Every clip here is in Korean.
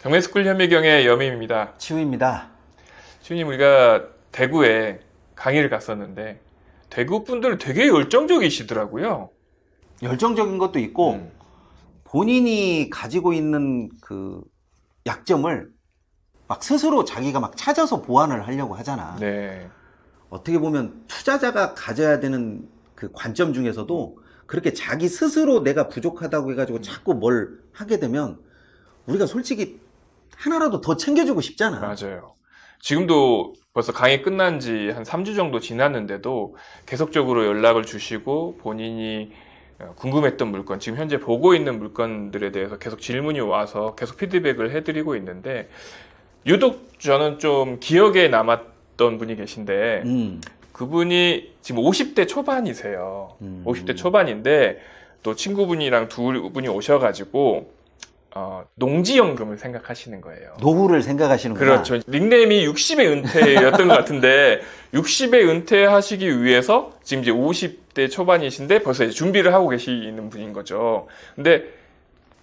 경매스쿨 현미경의 여민입니다. 치우입니다. 치우님, 우리가 대구에 강의를 갔었는데 대구 분들 되게 열정적이시더라고요. 열정적인 것도 있고 본인이 가지고 있는 그 약점을 막 스스로 자기가 막 찾아서 보완을 하려고 하잖아. 네. 어떻게 보면 투자자가 가져야 되는 그 관점 중에서도 그렇게 자기 스스로 내가 부족하다고 해가지고 자꾸 뭘 하게 되면 우리가 솔직히 하나라도 더 챙겨주고 싶잖아. 맞아요. 지금도 벌써 강의 끝난 지 한 3주 정도 지났는데도 계속적으로 연락을 주시고 본인이 궁금했던 물건, 지금 현재 보고 있는 물건들에 대해서 계속 질문이 와서 계속 피드백을 해드리고 있는데, 유독 저는 좀 기억에 남았던 분이 계신데 그분이 지금 50대 초반이세요. 50대 초반인데 또 친구분이랑 두 분이 오셔가지고 농지연금을 생각하시는 거예요. 노후를 생각하시는구나. 그렇죠. 닉네임이 60의 은퇴였던 것 같은데 60의 은퇴하시기 위해서 지금 이제 50대 초반이신데 벌써 이제 준비를 하고 계시는 분인 거죠. 근데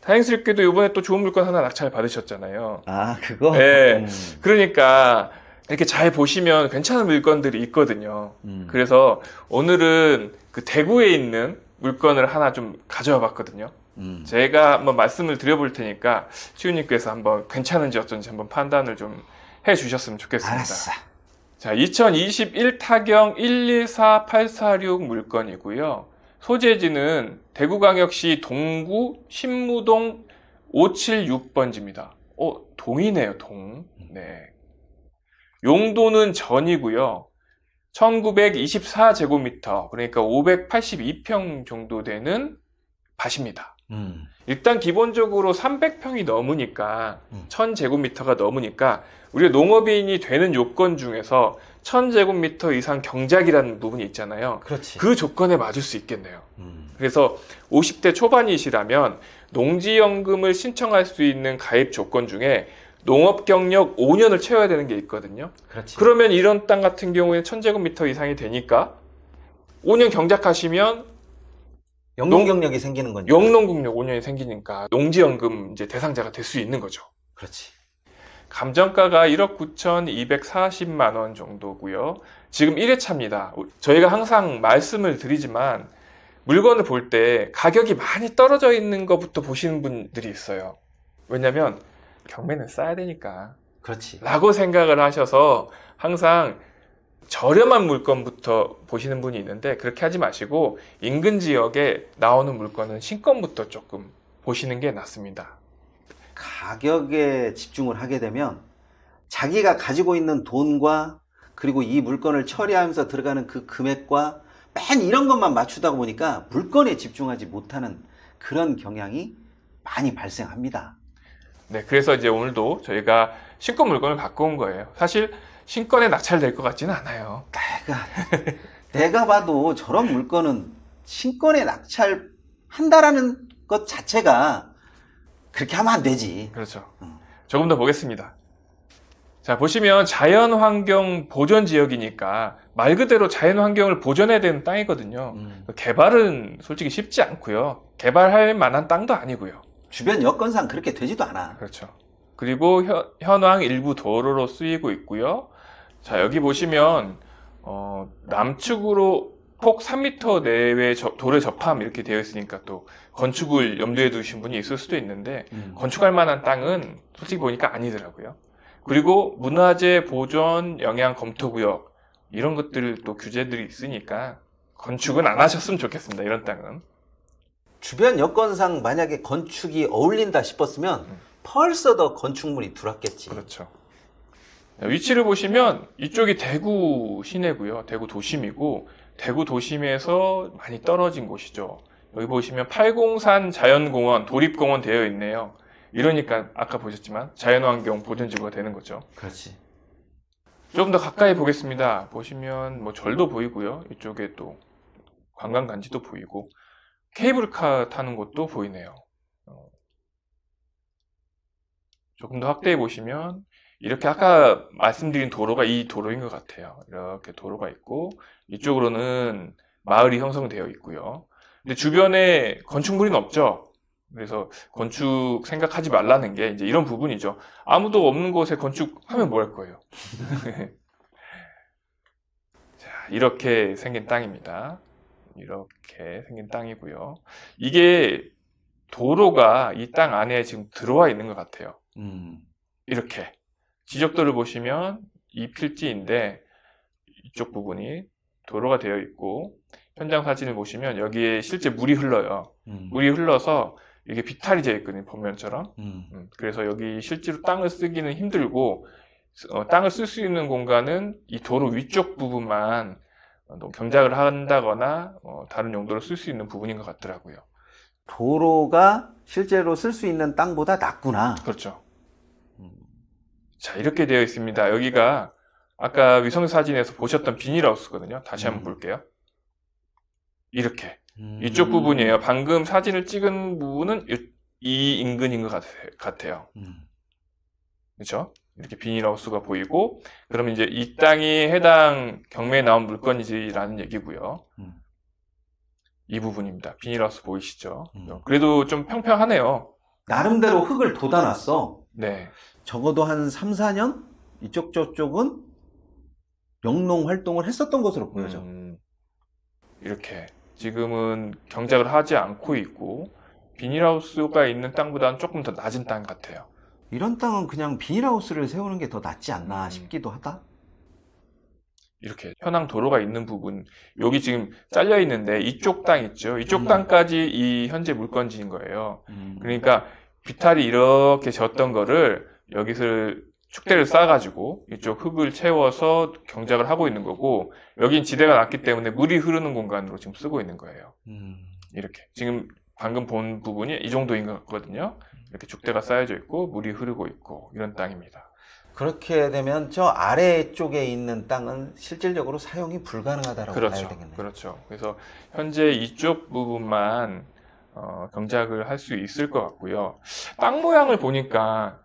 다행스럽게도 이번에 또 좋은 물건 하나 낙찰 받으셨잖아요. 아, 그거? 네. 그러니까 이렇게 잘 보시면 괜찮은 물건들이 있거든요. 그래서 오늘은 그 대구에 있는 물건을 하나 좀 가져와 봤거든요. 제가 한번 말씀을 드려볼 테니까 치우님께서 한번 괜찮은지 어쩐지 한번 판단을 좀 해주셨으면 좋겠습니다. 알았어. 자, 2021 타경 124846 물건이고요. 소재지는 대구광역시 동구 신무동 576번지입니다. 동이네요, 동. 네. 용도는 전이고요. 1924제곱미터, 그러니까 582평 정도 되는 밭입니다. 일단 기본적으로 300평이 넘으니까 1000제곱미터가 넘으니까 우리가 농업인이 되는 요건 중에서 1000제곱미터 이상 경작이라는 부분이 있잖아요. 그렇지. 그 조건에 맞을 수 있겠네요. 그래서 50대 초반이시라면 농지연금을 신청할 수 있는 가입 조건 중에 농업 경력 5년을 채워야 되는 게 있거든요. 그렇지. 그러면 이런 땅 같은 경우에는 1000제곱미터 이상이 되니까 5년 경작하시면 영농 경력이 생기는 거니까. 영농국력 5년이 생기니까 농지연금 이제 대상자가 될 수 있는 거죠. 그렇지. 감정가가 1억 9,240만 원 정도고요. 지금 1회차입니다. 저희가 항상 말씀을 드리지만 물건을 볼 때 가격이 많이 떨어져 있는 것부터 보시는 분들이 있어요. 왜냐면 경매는 싸야 되니까 그렇지. 라고 생각을 하셔서 항상 저렴한 물건부터 보시는 분이 있는데 그렇게 하지 마시고 인근 지역에 나오는 물건은 신건부터 조금 보시는 게 낫습니다. 가격에 집중을 하게 되면 자기가 가지고 있는 돈과 그리고 이 물건을 처리하면서 들어가는 그 금액과 맨 이런 것만 맞추다 보니까 물건에 집중하지 못하는 그런 경향이 많이 발생합니다. 네, 그래서 이제 오늘도 저희가 신건 물건을 갖고 온 거예요. 사실 신건에 낙찰될 것 같지는 않아요. 내가 봐도 저런 물건은 신건에 낙찰한다라는 것 자체가 그렇게 하면 안 되지. 그렇죠. 조금 더 보겠습니다. 자, 보시면 자연환경 보존 지역이니까 말 그대로 자연환경을 보존해야 되는 땅이거든요. 개발은 솔직히 쉽지 않고요. 개발할 만한 땅도 아니고요. 주변 여건상 그렇게 되지도 않아. 그렇죠. 그리고 현황 일부 도로로 쓰이고 있고요. 자, 여기 보시면 남측으로 폭 3m 내외 도로 접함 이렇게 되어 있으니까 또 건축을 염두에 두신 분이 있을 수도 있는데 건축할 만한 땅은 솔직히 보니까 아니더라고요. 그리고 문화재 보존 영향 검토구역 이런 것들 또 규제들이 있으니까 건축은 안 하셨으면 좋겠습니다. 이런 땅은. 주변 여건상 만약에 건축이 어울린다 싶었으면 벌써 더 건축물이 들어왔겠지. 그렇죠. 위치를 보시면 이쪽이 대구 시내고요. 대구 도심이고 대구 도심에서 많이 떨어진 곳이죠. 여기 보시면 팔공산 자연공원, 도립공원 되어 있네요. 이러니까 아까 보셨지만 자연환경 보존지구가 되는 거죠. 그렇지. 조금 더 가까이 보겠습니다. 보시면 뭐 절도 보이고요. 이쪽에 또 관광단지도 보이고 케이블카 타는 곳도 보이네요. 조금 더 확대해 보시면 이렇게 아까 말씀드린 도로가 이 도로인 것 같아요. 이렇게 도로가 있고 이쪽으로는 마을이 형성되어 있고요. 근데 주변에 건축물은 없죠. 그래서 건축 생각하지 말라는 게 이제 이런 부분이죠. 아무도 없는 곳에 건축하면 뭐 할 거예요? 자, 이렇게 생긴 땅입니다. 이렇게 생긴 땅이고요. 이게 도로가 이 땅 안에 지금 들어와 있는 것 같아요. 이렇게 지적도를 보시면 이 필지인데 이쪽 부분이 도로가 되어 있고 현장 사진을 보시면 여기에 실제 물이 흘러요. 물이 흘러서 이게 비탈이 되어 있거든요. 벽면처럼. 그래서 여기 실제로 땅을 쓰기는 힘들고 땅을 쓸 수 있는 공간은 이 도로 위쪽 부분만 경작을 한다거나 다른 용도로 쓸 수 있는 부분인 것 같더라고요. 도로가 실제로 쓸 수 있는 땅보다 낮구나. 그렇죠. 자, 이렇게 되어 있습니다. 여기가 아까 위성 사진에서 보셨던 비닐하우스거든요. 다시 한번 볼게요. 이렇게. 이쪽 부분이에요. 방금 사진을 찍은 부분은 이 인근인 것 같아요. 그렇죠? 이렇게 비닐하우스가 보이고, 그러면 이제 이 땅이 해당 경매에 나온 물건이지라는 얘기고요. 이 부분입니다. 비닐하우스 보이시죠? 그래도 좀 평평하네요. 나름대로 흙을 돋아놨어. 네. 적어도 한 3, 4년? 이쪽 저쪽은 영농 활동을 했었던 것으로 보여져. 이렇게 지금은 경작을 하지 않고 있고 비닐하우스가 있는 땅보다는 조금 더 낮은 땅 같아요. 이런 땅은 그냥 비닐하우스를 세우는 게 더 낫지 않나 싶기도 하다. 이렇게 현황 도로가 있는 부분, 여기 지금 잘려 있는데 이쪽 땅 있죠. 이쪽 땅까지 이 현재 물건지인 거예요. 그러니까 비탈이 이렇게 졌던 거를 여기서 축대를 쌓아가지고 이쪽 흙을 채워서 경작을 하고 있는 거고, 여긴 지대가 낮기 때문에 물이 흐르는 공간으로 지금 쓰고 있는 거예요. 이렇게 지금 방금 본 부분이 이 정도인 것 같거든요. 이렇게 축대가 쌓여져 있고 물이 흐르고 있고 이런 땅입니다. 그렇게 되면 저 아래쪽에 있는 땅은 실질적으로 사용이 불가능하다라고 그렇죠. 봐야 되겠네요. 그렇죠. 그래서 현재 이쪽 부분만 경작을 할 수 있을 것 같고요. 땅 모양을 보니까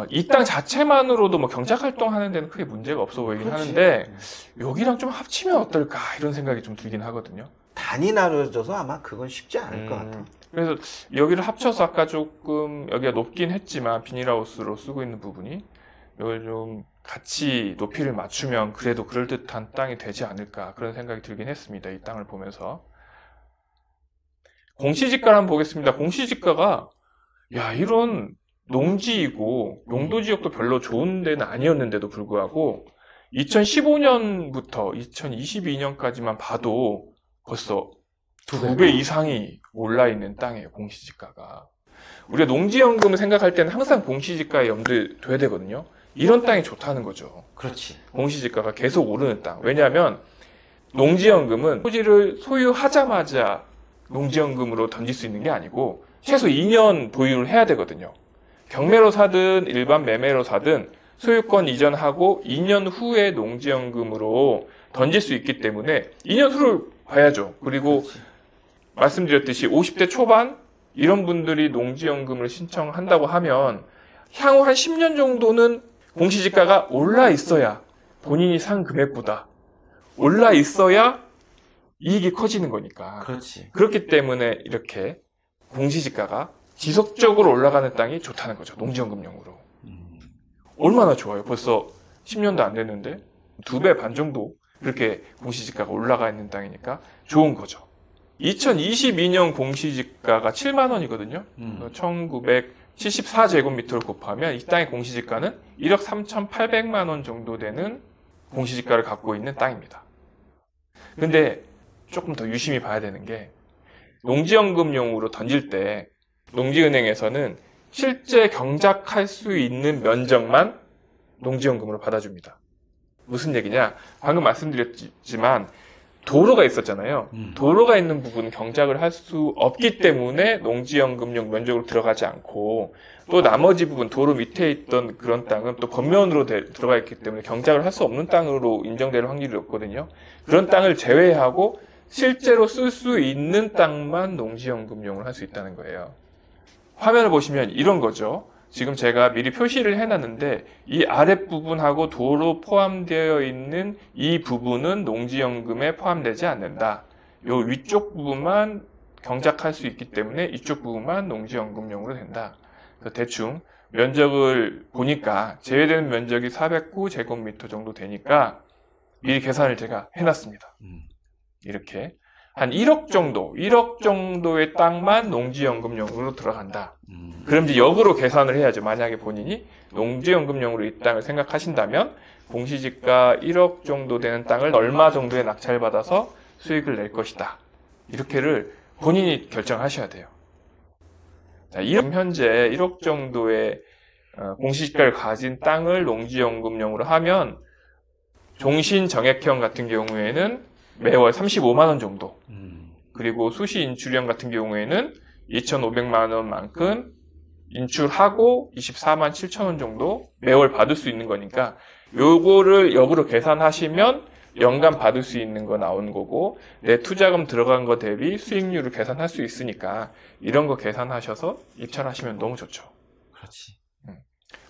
이 땅 자체만으로도 뭐 경작 활동하는 데는 크게 문제가 없어 보이긴 그렇지. 하는데 여기랑 좀 합치면 어떨까 이런 생각이 좀 들긴 하거든요. 단이 나눠져서 아마 그건 쉽지 않을 것 같아. 그래서 여기를 합쳐서 아까 조금 여기가 높긴 했지만 비닐하우스로 쓰고 있는 부분이 이걸 좀 같이 높이를 맞추면 그래도 그럴듯한 땅이 되지 않을까 그런 생각이 들긴 했습니다. 이 땅을 보면서. 공시지가를 한번 보겠습니다. 공시지가가 야 이런 농지이고 용도지역도 별로 좋은 데는 아니었는데도 불구하고 2015년부터 2022년까지만 봐도 벌써 2배 이상이 올라있는 땅이에요. 공시지가가. 우리가 농지연금을 생각할 때는 항상 공시지가에 염두에 둬야 되거든요. 이런 땅이 좋다는 거죠. 그렇지. 공시지가가 계속 오르는 땅. 왜냐하면 농지연금은 토지를 소유하자마자 농지연금으로 던질 수 있는 게 아니고 최소 2년 보유를 해야 되거든요. 경매로 사든 일반 매매로 사든 소유권 이전하고 2년 후에 농지연금으로 던질 수 있기 때문에 2년 후를 봐야죠. 그리고 그렇지. 말씀드렸듯이 50대 초반 이런 분들이 농지연금을 신청한다고 하면 향후 한 10년 정도는 공시지가가 올라 있어야 본인이 산 금액보다 올라 있어야 이익이 커지는 거니까. 그렇지. 그렇기 때문에 이렇게 공시지가가 지속적으로 올라가는 땅이 좋다는 거죠. 농지연금용으로. 얼마나 좋아요. 벌써 10년도 안 됐는데 2배 반 정도 그렇게 공시지가가 올라가 있는 땅이니까 좋은 거죠. 2022년 공시지가가 7만 원이거든요. 1974제곱미터를 곱하면 이 땅의 공시지가는 1억 3,800만 원 정도 되는 공시지가를 갖고 있는 땅입니다. 근데 조금 더 유심히 봐야 되는 게 농지연금용으로 던질 때 농지은행에서는 실제 경작할 수 있는 면적만 농지연금으로 받아줍니다. 무슨 얘기냐? 방금 말씀드렸지만 도로가 있었잖아요. 도로가 있는 부분은 경작을 할 수 없기 때문에 농지연금용 면적으로 들어가지 않고 또 나머지 부분 도로 밑에 있던 그런 땅은 또 법면으로 들어가 있기 때문에 경작을 할 수 없는 땅으로 인정될 확률이 높거든요. 그런 땅을 제외하고 실제로 쓸 수 있는 땅만 농지연금용을 할 수 있다는 거예요. 화면을 보시면 이런 거죠. 지금 제가 미리 표시를 해놨는데 이 아랫부분하고 도로 포함되어 있는 이 부분은 농지연금에 포함되지 않는다. 요 위쪽 부분만 경작할 수 있기 때문에 이쪽 부분만 농지연금용으로 된다. 그래서 대충 면적을 보니까 제외되는 면적이 409제곱미터 정도 되니까 미리 계산을 제가 해놨습니다. 이렇게 한 1억 정도의 땅만 농지연금용으로 들어간다. 그럼 이제 역으로 계산을 해야죠. 만약에 본인이 농지연금용으로 이 땅을 생각하신다면 공시지가 1억 정도 되는 땅을 얼마 정도의 낙찰을 받아서 수익을 낼 것이다. 이렇게를 본인이 결정하셔야 돼요. 자, 현재 1억 정도의 공시지가를 가진 땅을 농지연금용으로 하면 종신정액형 같은 경우에는 매월 35만 원 정도, 그리고 수시인출형 같은 경우에는 2,500만 원만큼 인출하고 24만 7천 원 정도 매월 받을 수 있는 거니까 요거를 역으로 계산하시면 연간 받을 수 있는 거 나오는 거고, 내 투자금 들어간 거 대비 수익률을 계산할 수 있으니까 이런 거 계산하셔서 입찰하시면 너무 좋죠. 그렇지.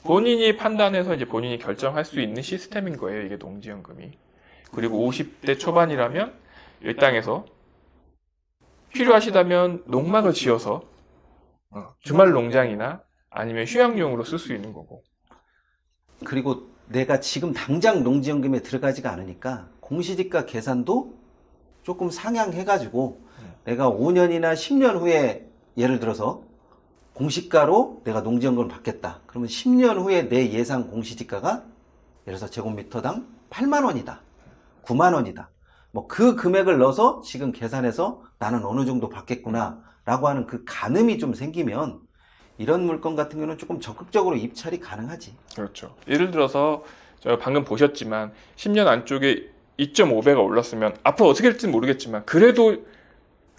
본인이 판단해서 이제 본인이 결정할 수 있는 시스템인 거예요, 이게 농지연금이. 그리고 50대 초반이라면 이 땅에서 필요하시다면 농막을 지어서 주말 농장이나 아니면 휴양용으로 쓸 수 있는 거고. 그리고 내가 지금 당장 농지연금에 들어가지가 않으니까 공시지가 계산도 조금 상향해가지고 내가 5년이나 10년 후에 예를 들어서 공시가로 내가 농지연금을 받겠다. 그러면 10년 후에 내 예상 공시지가가 예를 들어서 제곱미터당 8만 원이다. 9만 원이다. 뭐 그 금액을 넣어서 지금 계산해서 나는 어느 정도 받겠구나 라고 하는 그 가늠이 좀 생기면 이런 물건 같은 경우는 조금 적극적으로 입찰이 가능하지. 그렇죠. 예를 들어서 제가 방금 보셨지만 10년 안쪽에 2.5배가 올랐으면 앞으로 어떻게 될지 모르겠지만 그래도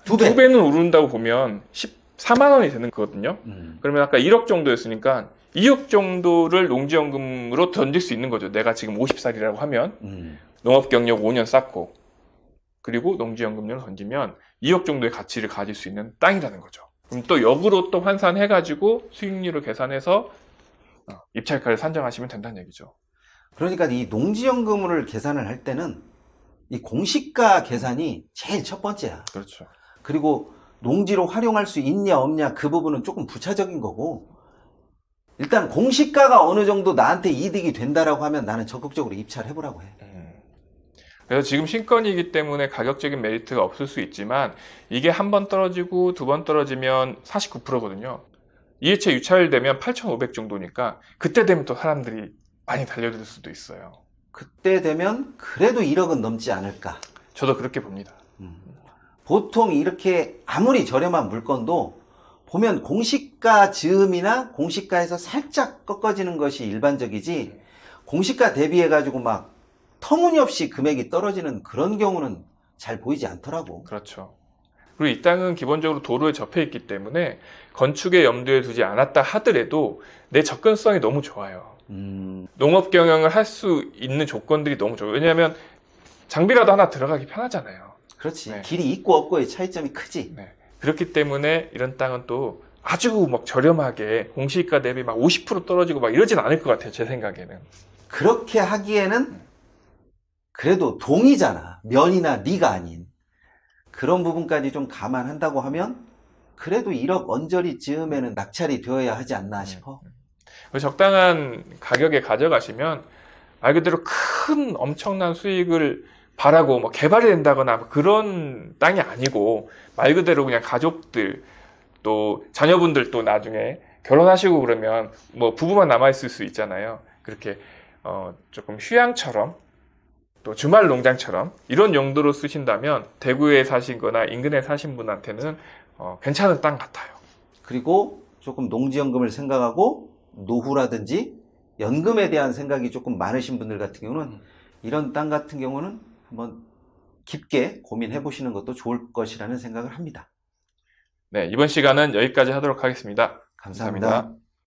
두 배는 오른다고 보면 14만 원이 되는 거거든요. 그러면 아까 1억 정도였으니까 2억 정도를 농지연금으로 던질 수 있는 거죠. 내가 지금 50살이라고 하면 농업 경력 5년 쌓고 그리고 농지연금료를 던지면 2억 정도의 가치를 가질 수 있는 땅이라는 거죠. 그럼 또 역으로 또 환산해가지고 수익률을 계산해서 입찰가를 산정하시면 된다는 얘기죠. 그러니까 이 농지연금을 계산을 할 때는 이 공시가 계산이 제일 첫 번째야. 그렇죠. 그리고 농지로 활용할 수 있냐 없냐 그 부분은 조금 부차적인 거고, 일단 공시가가 어느 정도 나한테 이득이 된다라고 하면 나는 적극적으로 입찰해보라고 해. 그래서 지금 신건이기 때문에 가격적인 메리트가 없을 수 있지만 이게 한 번 떨어지고 두 번 떨어지면 49%거든요. 이해채 유찰되면 8,500 정도니까 그때 되면 또 사람들이 많이 달려들 수도 있어요. 그때 되면 그래도 1억은 넘지 않을까. 저도 그렇게 봅니다. 보통 이렇게 아무리 저렴한 물건도 보면 공시가 즈음이나 공시가에서 살짝 꺾어지는 것이 일반적이지, 공시가 대비해 가지고 막 터무니없이 금액이 떨어지는 그런 경우는 잘 보이지 않더라고. 그렇죠. 그리고 이 땅은 기본적으로 도로에 접해 있기 때문에 건축에 염두에 두지 않았다 하더라도 내 접근성이 너무 좋아요. 농업 경영을 할 수 있는 조건들이 너무 좋아요. 왜냐하면 장비라도 하나 들어가기 편하잖아요. 그렇지. 네. 길이 있고 없고의 차이점이 크지. 네. 그렇기 때문에 이런 땅은 또 아주 막 저렴하게 공시가 대비 막 50% 떨어지고 막 이러진 않을 것 같아요. 제 생각에는. 그렇게 하기에는 그래도 동이잖아. 면이나 리가 아닌. 그런 부분까지 좀 감안한다고 하면 그래도 1억 언저리 즈음에는 낙찰이 되어야 하지 않나 싶어. 적당한 가격에 가져가시면 말 그대로 큰 엄청난 수익을 바라고 뭐 개발이 된다거나 그런 땅이 아니고 말 그대로 그냥 가족들 또 자녀분들 또 나중에 결혼하시고 그러면 뭐 부부만 남아있을 수 있잖아요. 그렇게 조금 휴양처럼 또 주말 농장처럼 이런 용도로 쓰신다면 대구에 사신 거나 인근에 사신 분한테는 괜찮은 땅 같아요. 그리고 조금 농지연금을 생각하고 노후라든지 연금에 대한 생각이 조금 많으신 분들 같은 경우는 이런 땅 같은 경우는 한번 깊게 고민해 보시는 것도 좋을 것이라는 생각을 합니다. 네, 이번 시간은 여기까지 하도록 하겠습니다. 감사합니다. 감사합니다.